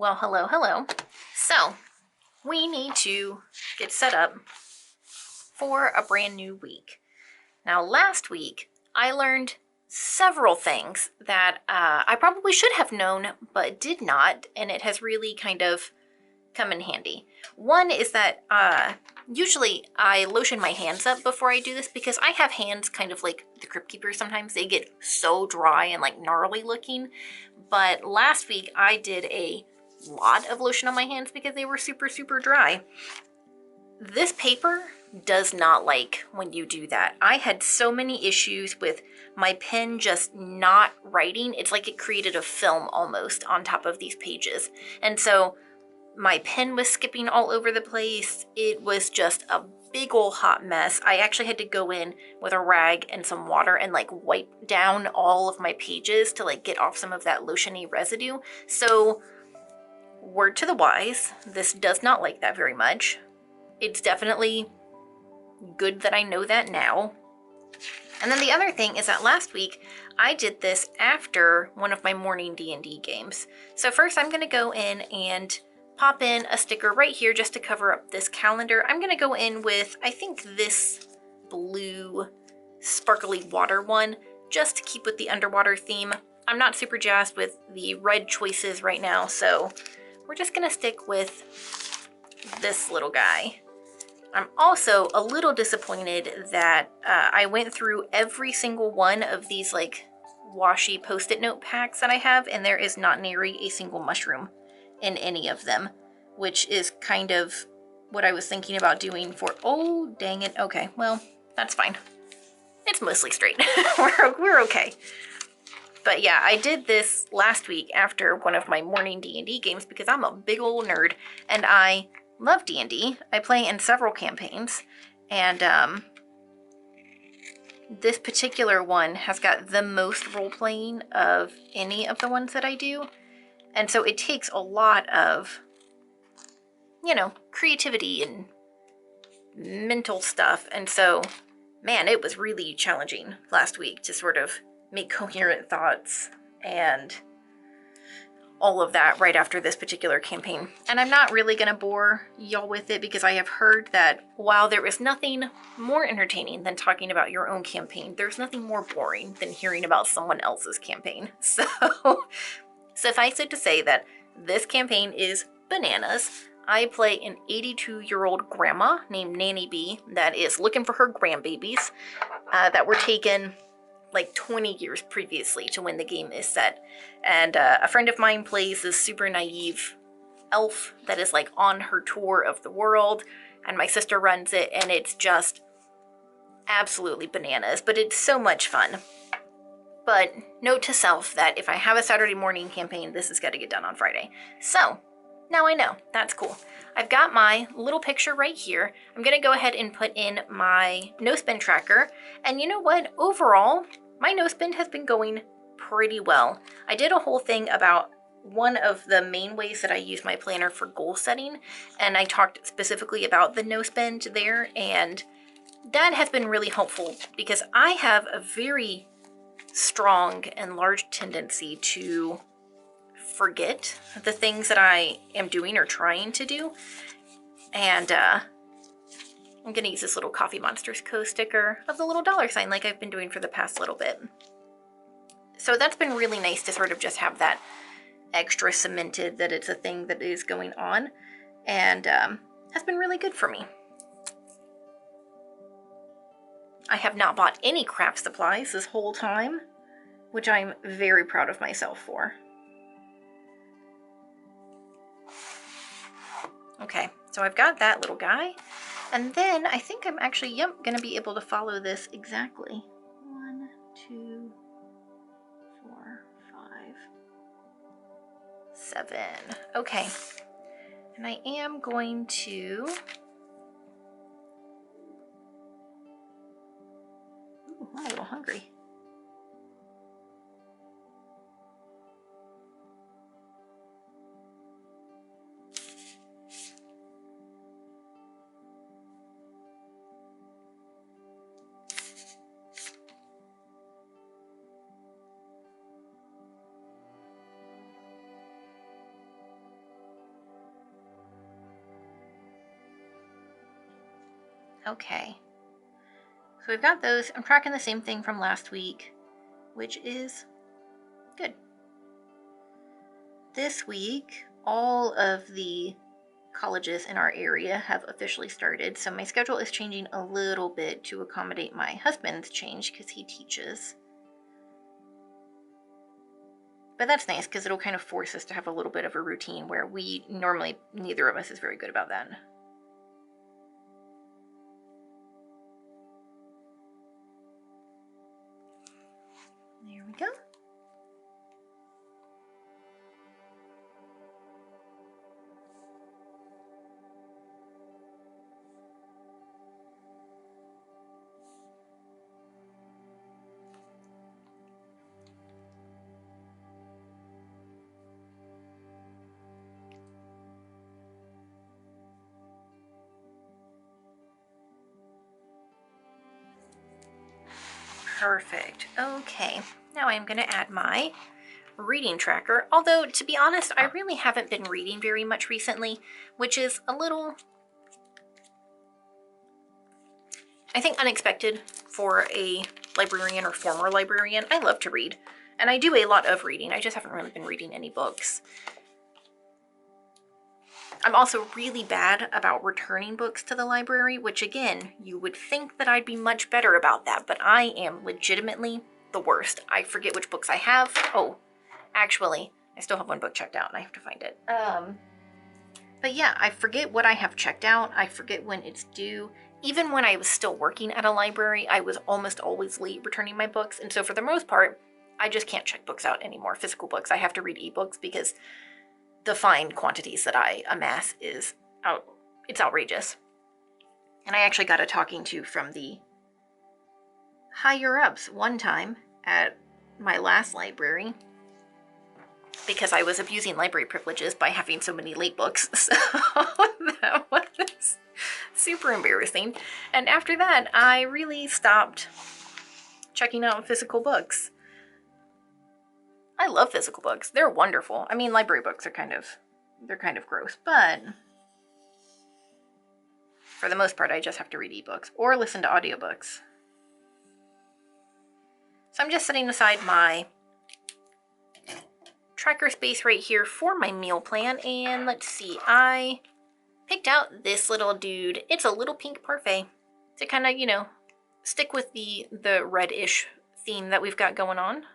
Well, hello, hello. So, we need to get set up for a brand new week. Now, last week, I learned several things that I probably should have known, but did not, and it has really kind of come in handy. One is that usually I lotion my hands up before I do this because I have hands kind of like the Crypt Keeper sometimes. They get so dry and like gnarly looking. But last week I did a lot of lotion on my hands because they were super, super dry. This paper does not like when you do that. I had so many issues with my pen just not writing. It's like it created a film almost on top of these pages. And so my pen was skipping all over the place. It was just a big ol' hot mess. I actually had to go in with a rag and some water and like wipe down all of my pages to like get off some of that lotiony residue. So word to the wise, this does not like that very much. It's definitely good that I know that now. And then the other thing is that last week I did this after one of my morning D&D games. So first I'm going to go in and pop in a sticker right here just to cover up this calendar. I'm going to go in with, I think, this blue sparkly water one just to keep with the underwater theme. I'm not super jazzed with the red choices right now, so we're just going to stick with this little guy. I'm also a little disappointed that I went through every single one of these like washi post-it note packs that I have, and there is not nary a single mushroom in any of them, which is kind of what I was thinking about doing for, oh, dang it. Okay, well, that's fine. It's mostly straight. we're okay. But yeah, I did this last week after one of my morning D&D games because I'm a big old nerd and I love D&D. I play in several campaigns, and this particular one has got the most role-playing of any of the ones that I do. And so it takes a lot of, you know, creativity and mental stuff. And so, man, it was really challenging last week to sort of make coherent thoughts and all of that right after this particular campaign. And I'm not really going to bore y'all with it because I have heard that while there is nothing more entertaining than talking about your own campaign, there's nothing more boring than hearing about someone else's campaign. So suffice it to say that this campaign is bananas. I play an 82-year-old grandma named Nanny B that is looking for her grandbabies that were taken like 20 years previously to when the game is set. And a friend of mine plays this super naive elf that is like on her tour of the world, and my sister runs it, and it's just absolutely bananas, but it's so much fun. But note to self that if I have a Saturday morning campaign, this has got to get done on Friday. So now I know. That's cool. I've got my little picture right here. I'm going to go ahead and put in my no spend tracker. And you know what? Overall, my no spend has been going pretty well. I did a whole thing about one of the main ways that I use my planner for goal setting, and I talked specifically about the no spend there, and that has been really helpful because I have a very strong and large tendency to forget the things that I am doing or trying to do. And I'm gonna use this little Coffee Monsters Co. sticker of the little $sign like I've been doing for the past little bit. So that's been really nice to sort of just have that extra cemented that it's a thing that is going on, and has been really good for me. I have not bought any craft supplies this whole time, which I'm very proud of myself for. Okay, so I've got that little guy, and then I think I'm actually, going to be able to follow this exactly. 1, 2, 4, 5, 7. Okay, and I am going to, ooh, I'm a little hungry. Okay. So we've got those. I'm tracking the same thing from last week, which is good. This week, all of the colleges in our area have officially started, so my schedule is changing a little bit to accommodate my husband's change because he teaches. But that's nice because it'll kind of force us to have a little bit of a routine where we normally, neither of us is very good about that. There we go. Perfect. Okay, now I'm going to add my reading tracker. Although, to be honest, I really haven't been reading very much recently, which is a little, I think, unexpected for a librarian or former librarian. I love to read, and I do a lot of reading. I just haven't really been reading any books. I'm also really bad about returning books to the library, which again, you would think that I'd be much better about that, but I am legitimately the worst. I forget which books I have. Oh, actually, I still have one book checked out and I have to find it. But yeah, I forget what I have checked out. I forget when it's due. Even when I was still working at a library, I was almost always late returning my books. And so for the most part, I just can't check books out anymore, physical books. I have to read ebooks because the fine quantities that I amass is it's outrageous. And I actually got a talking to from the higher ups one time at my last library because I was abusing library privileges by having so many late books. So that was super embarrassing. And after that, I really stopped checking out physical books. I love physical books. They're wonderful. I mean, library books are kind of gross, but for the most part, I just have to read ebooks or listen to audiobooks. So I'm just setting aside my tracker space right here for my meal plan. And let's see, I picked out this little dude. It's a little pink parfait to kind of, you know, stick with the reddish theme that we've got going on.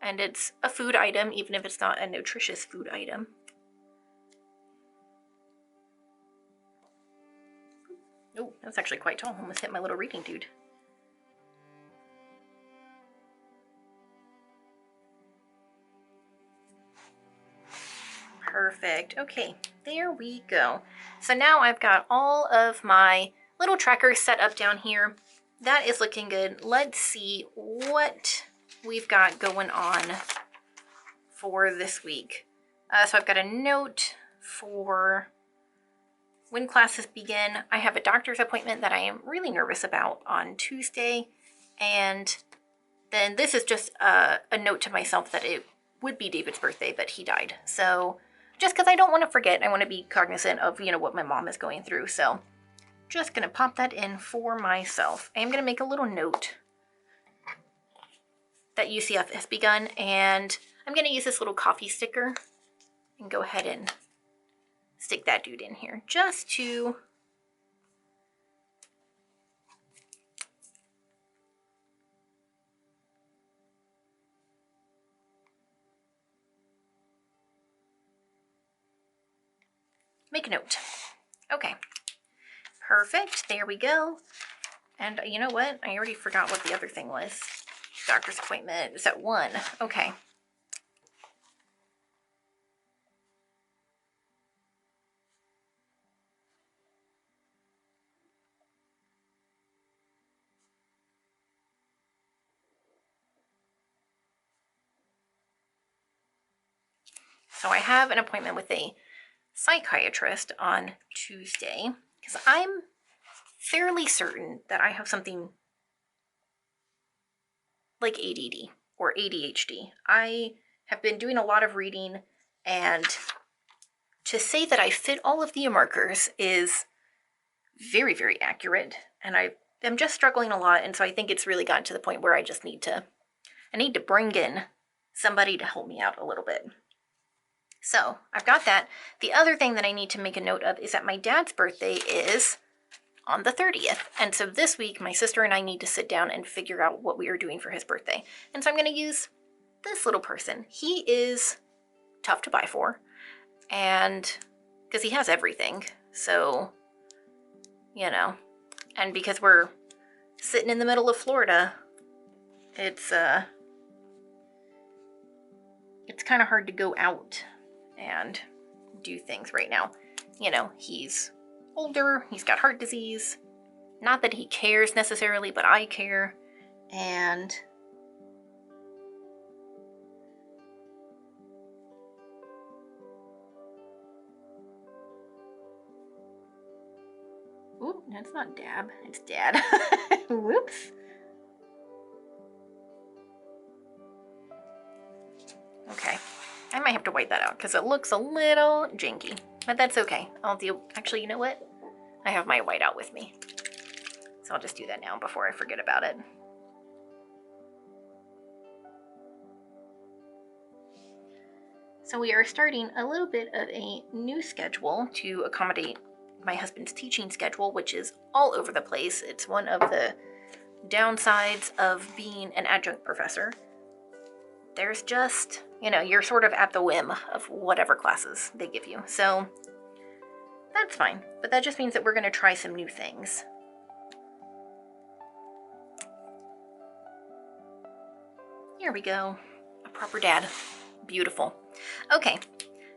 And it's a food item, even if it's not a nutritious food item. Oh, that's actually quite tall. Almost hit my little reading dude. Perfect. Okay, there we go. So now I've got all of my little trackers set up down here. That is looking good. Let's see what we've got going on for this week. So I've got a note for when classes begin. I have a doctor's appointment that I am really nervous about on Tuesday. And then this is just a note to myself that it would be David's birthday, but he died. So just because I don't want to forget, I want to be cognizant of, you know, what my mom is going through. So just going to pop that in for myself. I am going to make a little note that UCF has begun, and I'm going to use this little coffee sticker and go ahead and stick that dude in here just to make a note. Okay, perfect. There we go. And you know what? I already forgot what the other thing was. Doctor's appointment is at 1. Okay. So I have an appointment with a psychiatrist on Tuesday because I'm fairly certain that I have something like ADD or ADHD. I have been doing a lot of reading, and to say that I fit all of the markers is very, very accurate, and I am just struggling a lot, and so I think it's really gotten to the point where I just need to bring in somebody to help me out a little bit. So I've got that. The other thing that I need to make a note of is that my dad's birthday is on the 30th. And so this week, my sister and I need to sit down and figure out what we are doing for his birthday. And so I'm going to use this little person. He is tough to buy for, and because he has everything. So, you know, and because we're sitting in the middle of Florida, it's kind of hard to go out and do things right now. You know, he's older, he's got heart disease. Not that he cares necessarily, but I care. And ooh, that's not Dab, it's Dad. Whoops. Okay, I might have to white that out because it looks a little janky, but that's okay. I'll do, actually, you know what? I have my whiteout with me, so I'll just do that now before I forget about it. So we are starting a little bit of a new schedule to accommodate my husband's teaching schedule, which is all over the place. It's one of the downsides of being an adjunct professor. There's just, you know, you're sort of at the whim of whatever classes they give you. So that's fine, but that just means that we're going to try some new things. Here we go. A proper dad. Beautiful. Okay,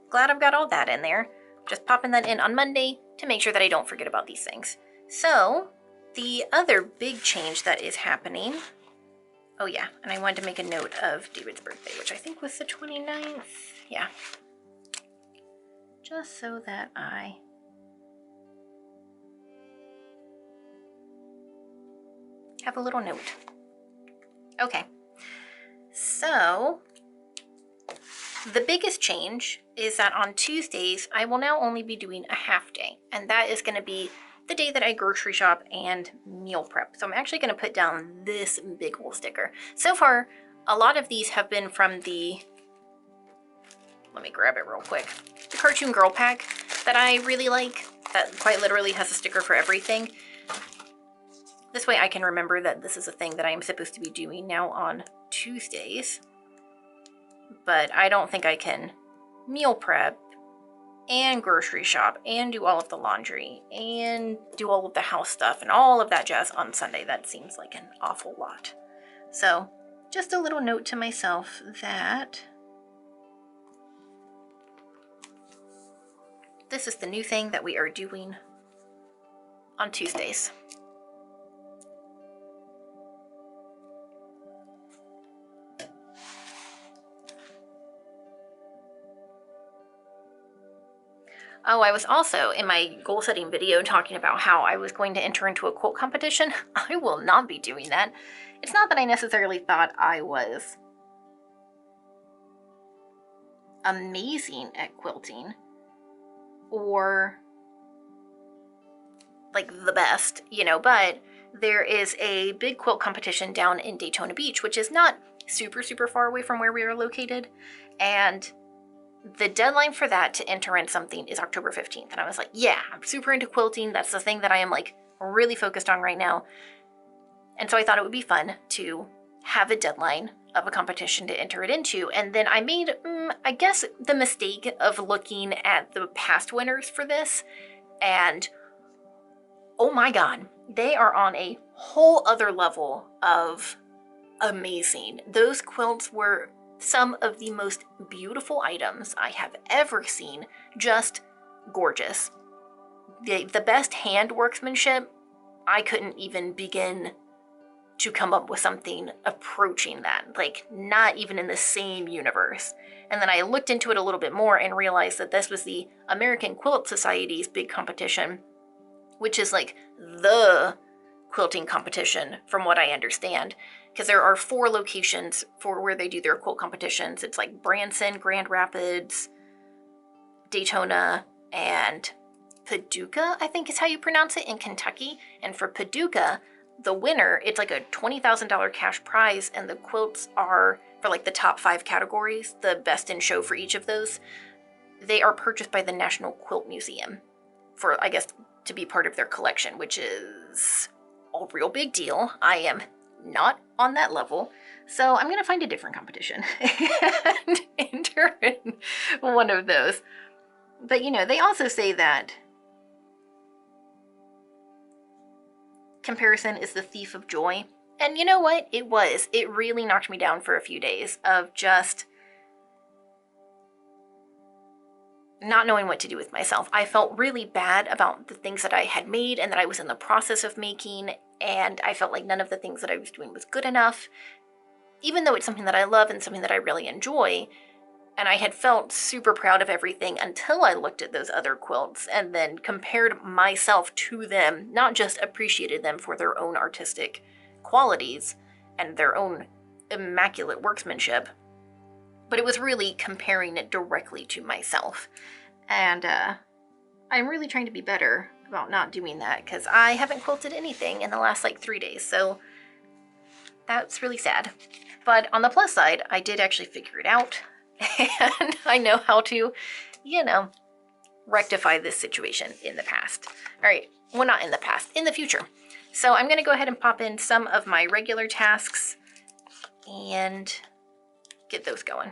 glad I've got all that in there. Just popping that in on Monday to make sure that I don't forget about these things. So the other big change that is happening, oh yeah, and I wanted to make a note of David's birthday, which I think was the 29th. Yeah. Just so that I have a little note. Okay. So the biggest change is that on Tuesdays, I will now only be doing a half day, and that is going to be the day that I grocery shop and meal prep. So I'm actually going to put down this big old sticker. So far, a lot of these have been from the, let me grab it real quick, the Cartoon Girl pack that I really like, that quite literally has a sticker for everything. This way I can remember that this is a thing that I am supposed to be doing now on Tuesdays. But I don't think I can meal prep and grocery shop and do all of the laundry and do all of the house stuff and all of that jazz on Sunday. That seems like an awful lot. So just a little note to myself that this is the new thing that we are doing on Tuesdays. Oh, I was also in my goal setting video talking about how I was going to enter into a quilt competition. I will not be doing that. It's not that I necessarily thought I was amazing at quilting or like the best, you know, but there is a big quilt competition down in Daytona Beach, which is not super, super far away from where we are located. And the deadline for that to enter in something is October 15th. And I was like, yeah, I'm super into quilting. That's the thing that I am like really focused on right now. And so I thought it would be fun to have a deadline of a competition to enter it into. And then I made, I guess, the mistake of looking at the past winners for this. And oh my God, they are on a whole other level of amazing. Those quilts were some of the most beautiful items I have ever seen. Just gorgeous. The best hand workmanship, I couldn't even begin to come up with something approaching that. Like, not even in the same universe. And then I looked into it a little bit more and realized that this was the American Quilt Society's big competition, which is like the quilting competition from what I understand. Because there are 4 locations for where they do their quilt competitions. It's like Branson, Grand Rapids, Daytona, and Paducah, I think is how you pronounce it, in Kentucky. And for Paducah, the winner, it's like a $20,000 cash prize, and the quilts are, for like the top 5 categories, the best in show for each of those, they are purchased by the National Quilt Museum for, I guess, to be part of their collection, which is a real big deal. I am not on that level, so I'm going to find a different competition and enter in one of those. But, you know, they also say that comparison is the thief of joy. And you know what? It was. It really knocked me down for a few days of just not knowing what to do with myself. I felt really bad about the things that I had made and that I was in the process of making, and I felt like none of the things that I was doing was good enough, even though it's something that I love and something that I really enjoy. And I had felt super proud of everything until I looked at those other quilts and then compared myself to them, not just appreciated them for their own artistic qualities and their own immaculate workmanship, but it was really comparing it directly to myself. And I'm really trying to be better about not doing that, because I haven't quilted anything in the last like 3 days, so that's really sad. But on the plus side, I did actually figure it out, and I know how to, you know, rectify this situation in the past. All right, well, not in the past, in the future. So I'm going to go ahead and pop in some of my regular tasks and get those going.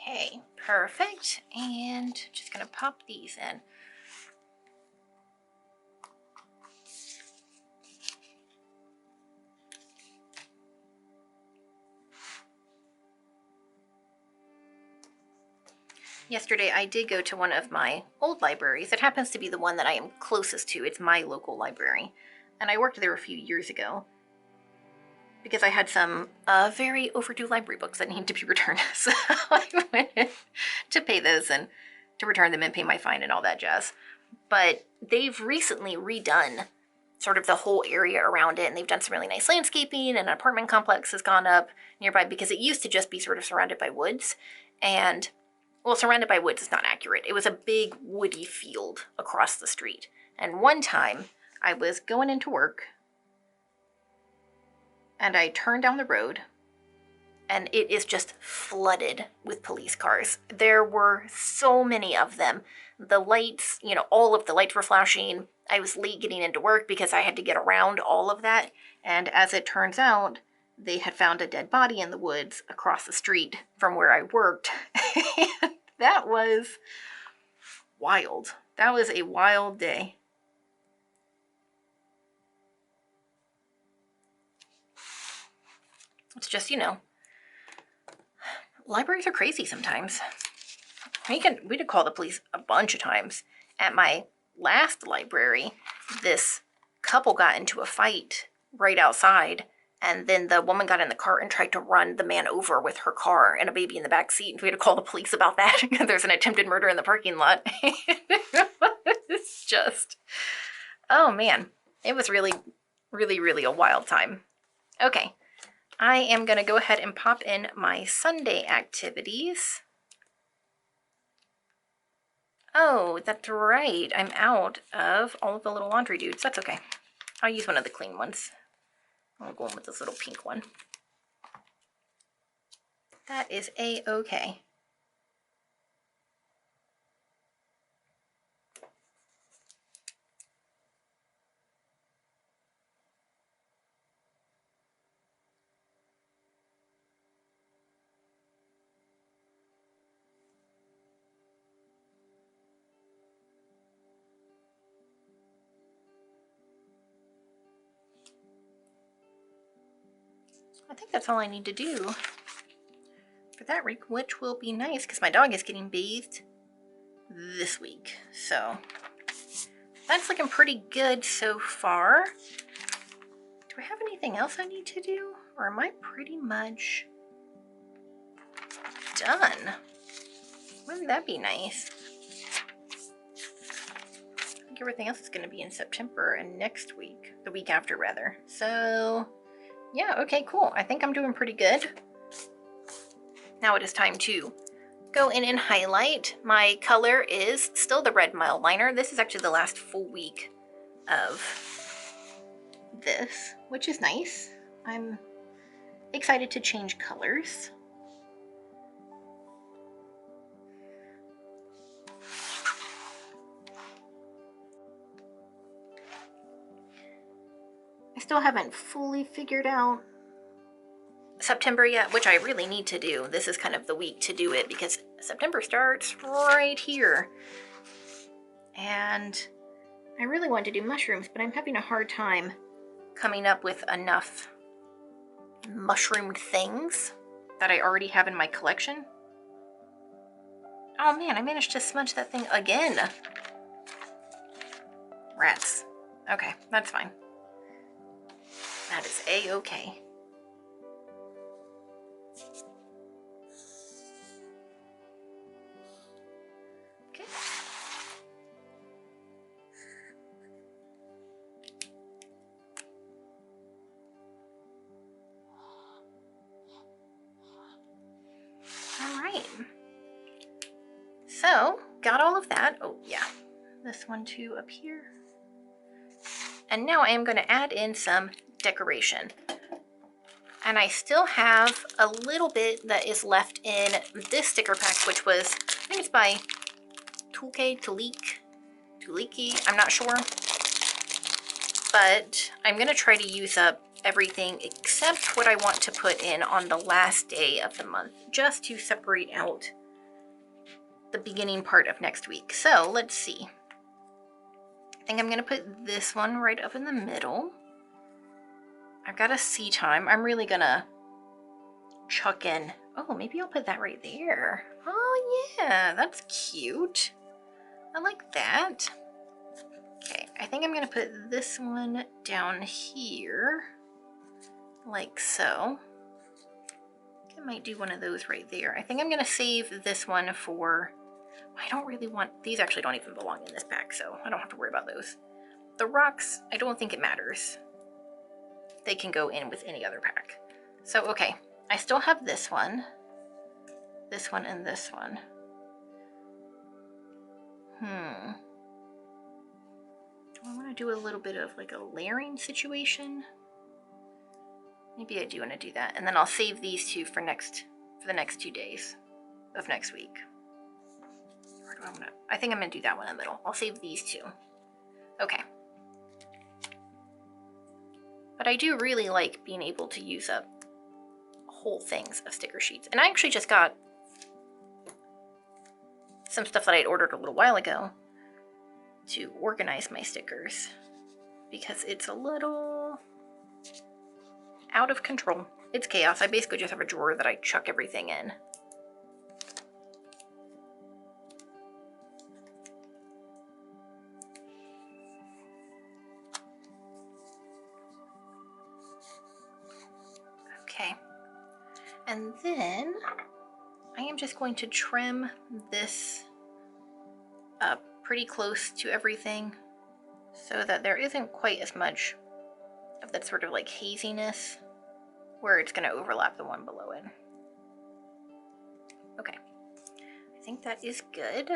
Okay, perfect. And just gonna pop these in. Yesterday I did go to one of my old libraries. It happens to be the one that I am closest to. It's my local library. And I worked there a few years ago because I had some very overdue library books that needed to be returned. So I went in to pay those and to return them and pay my fine and all that jazz. But they've recently redone sort of the whole area around it, and they've done some really nice landscaping, and an apartment complex has gone up nearby because it used to just be sort of surrounded by woods. And, well, surrounded by woods is not accurate. It was a big woody field across the street. And one time I was going into work and I turned down the road, and it is just flooded with police cars. There were so many of them. The lights, you know, all of the lights were flashing. I was late getting into work because I had to get around all of that. And as it turns out, they had found a dead body in the woods across the street from where I worked. And that was wild. That was a wild day. It's just, you know, libraries are crazy sometimes. We did call the police a bunch of times. At my last library, this couple got into a fight right outside, and then the woman got in the car and tried to run the man over with her car and a baby in the back seat. And we had to call the police about that. There's an attempted murder in the parking lot. It's just, oh man, it was really, really, really a wild time. Okay. I am going to go ahead and pop in my Sunday activities. Oh, that's right. I'm out of all of the little laundry dudes. That's okay. I'll use one of the clean ones. I'll go in with this little pink one. That is a-okay. I think that's all I need to do for that week, which will be nice because my dog is getting bathed this week. So that's looking pretty good so far. Do I have anything else I need to do? Or am I pretty much done? Wouldn't that be nice? I think everything else is going to be in September and next week, the week after rather. So yeah, okay, cool. I think I'm doing pretty good. Now it is time to go in and highlight. My color is still the red mild liner. This is actually the last full week of this, which is nice. I'm excited to change colors. I still haven't fully figured out September yet, which I really need to do. This is kind of the week to do it because September starts right here. And I really want to do mushrooms, but I'm having a hard time coming up with enough mushroom things that I already have in my collection. Oh man, I managed to smudge that thing again. Rats. Okay, that's fine. That is a-okay. Okay. All right. So, got all of that. Oh yeah, this one too up here. And now I am going to add in some decoration. And I still have a little bit that is left in this sticker pack, which was, I think it's by Tuliki, I'm not sure. But I'm going to try to use up everything except what I want to put in on the last day of the month, just to separate out the beginning part of next week. So let's see. I think I'm going to put this one right up in the middle. I've got a sea time. I'm really going to chuck in. Oh, maybe I'll put that right there. Oh yeah, that's cute. I like that. Okay, I think I'm going to put this one down here, like so. I might do one of those right there. I think I'm going to save this one for, I don't really want, these actually don't even belong in this pack, so I don't have to worry about those. The rocks, I don't think it matters. They can go in with any other pack. So, okay, I still have this one, and this one. Do I want to do a little bit of like a layering situation? Maybe I do want to do that. And then I'll save these two for the next 2 days of next week. Where do I want to? I think I'm going to do that one in the middle. I'll save these two. Okay. But I do really like being able to use up whole things of sticker sheets. And I actually just got some stuff that I had ordered a little while ago to organize my stickers because it's a little out of control. It's chaos. I basically just have a drawer that I chuck everything in. Okay. And then I am just going to trim this up pretty close to everything so that there isn't quite as much of that sort of like haziness where it's going to overlap the one below it. Okay, I think that is good.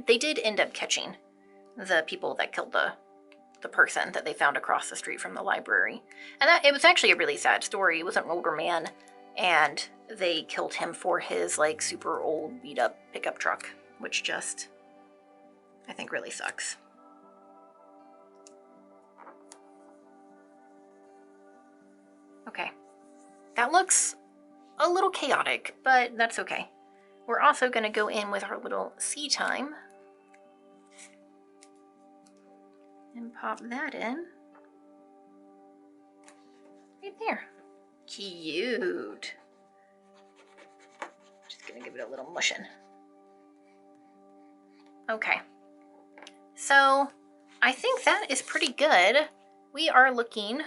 They did end up catching the people that killed the person that they found across the street from the library. And it was actually a really sad story. It was an older man, and they killed him for his like super old beat up pickup truck, which just, I think, really sucks. Okay, that looks a little chaotic, but that's okay. We're also going to go in with our little sea time and pop that in right there. Cute. Just gonna give it a little mushing. Okay, so I think that is pretty good. We are looking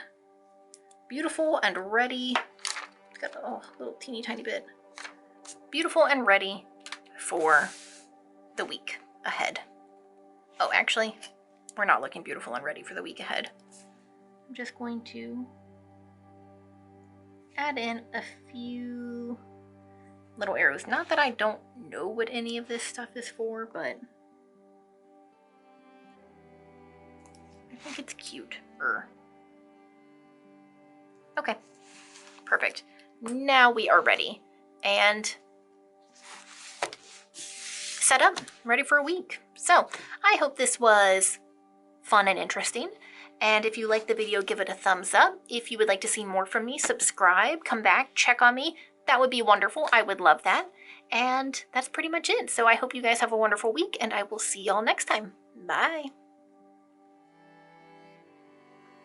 beautiful and ready. Got a little teeny tiny bit. Beautiful and ready for the week ahead. Oh, actually, we're not looking beautiful and ready for the week ahead. I'm just going to add in a few little arrows. Not that I don't know what any of this stuff is for, but I think it's cute. Okay, perfect. Now we are ready and set up, ready for a week. So I hope this was fun and interesting. And if you liked the video, give it a thumbs up. If you would like to see more from me, subscribe, come back, check on me. That would be wonderful. I would love that. And that's pretty much it. So I hope you guys have a wonderful week, and I will see y'all next time. Bye.